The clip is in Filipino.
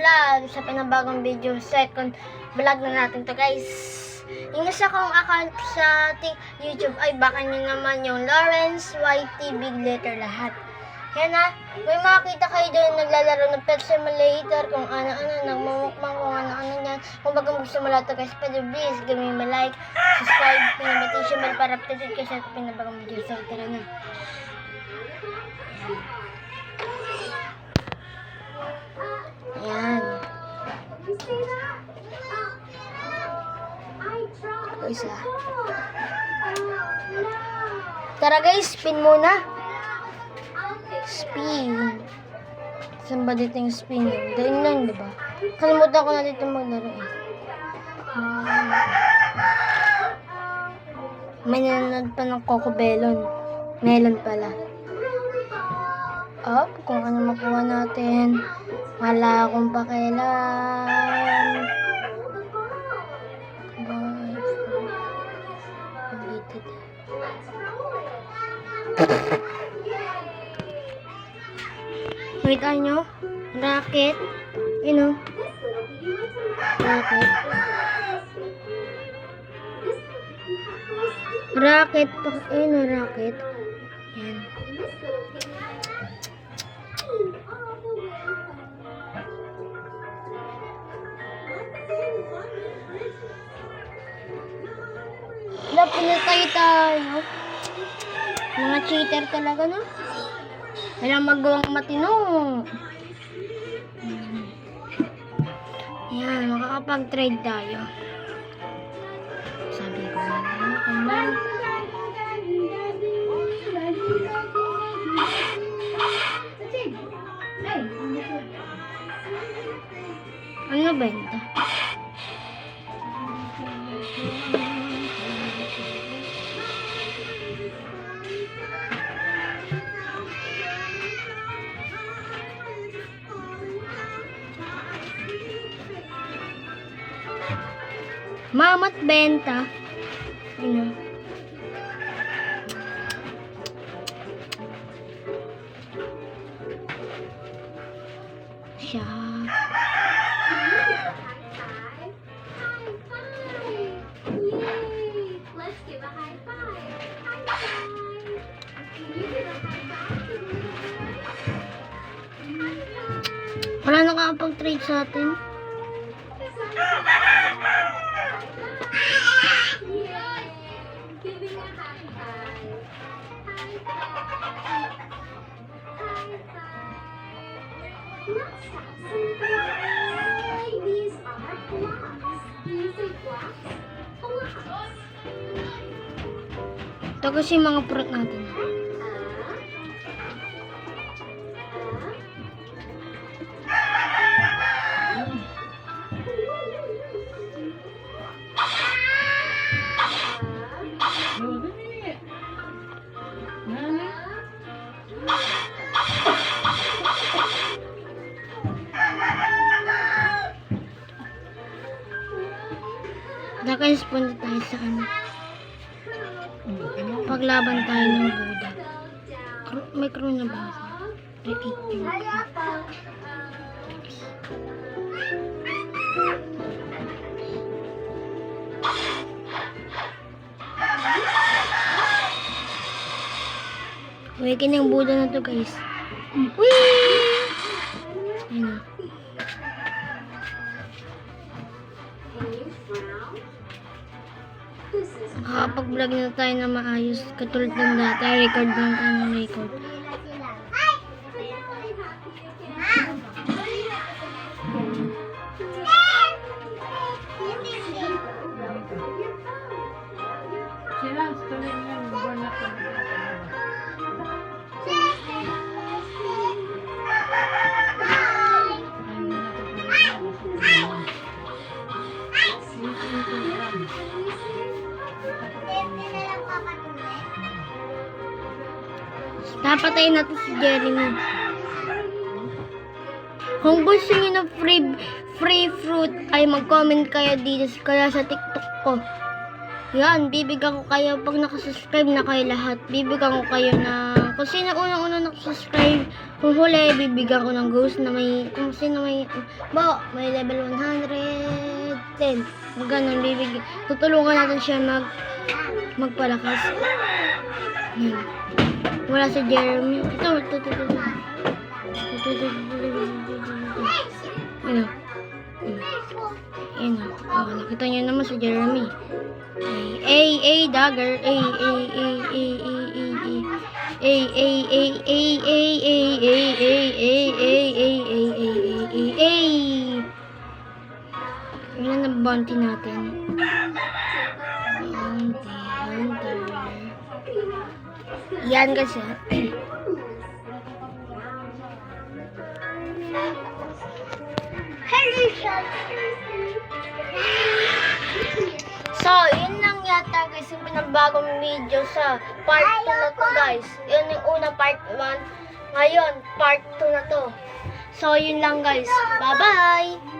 pala sa pinabagong video, second vlog na natin to guys. Yung isa kong account sa YouTube ay baka nyo naman yung Lawrence YT Big Letter lahat. Yan na, may makakita kayo doon naglalaro ng Pet Simulator, kung ano-ano, nagmamukbang, kung ano-ano yan. Kung bagang gusto mo lahat to guys, pwede please gawin mo like, subscribe, pinag-notification bell para updated kayo sa pinabagong video. So tara na. Ayan. Isa. Tara guys, spin muna. Spin. Saan ba dito yung spin yun? Doon lang, diba? Kalimutan ko na dito maglaro eh. May nanonood pa ng Coco Melon. Melon pala. Up, kung ano makuha natin. Wala akong pakialam. Nakita nyo? Racket. You know? Racket. Racket. Ayun o, racket. Yan. Wala, pinatay tayo. Mga cheater talaga, no? Kailangan magawang matino. Yan, makakapag-trade tayo. Sabi ko na naman. Ano benta? Mamat benta. Ano? Siya. Wala nakakapag-trade sa atin. Ito kasi mga fruit natin. Naka-spawn tayo sa ano. Paglaban tayo ng Buddha. May crew na ba? Awaken yung Buddha na to guys. Whee! Ayun na. Makakapag-vlog na tayo na maayos. Katulad ng dati, record lang tayo ng record. Napatayin natin si Jeremy. Kung gusto niyo ng free fruit ay mag-comment kayo dito kaya sa TikTok ko. Yan, bibigyan ko kayo pag nakasubscribe na kayo lahat. Bibigyan ko kayo ng Kung sino unang-unang subscribe, kung huli, bibigyan ko ng ghost na may, kung sino may level 110. Ganun, bibigyan. Tutulungan natin siya magpalakas. Yan. Wala si Jeremy. Ito. Ayan o. Oh, nakita niyo naman si Jeremy. Dagger. Ilan na bounty natin? Hunter. Yan kasi. So, yun lang yata guys yung pinabagong video sa part 2 na to guys. Yun yung una part 1. Ngayon, part 2 na to. So, yun lang guys. Bye-bye!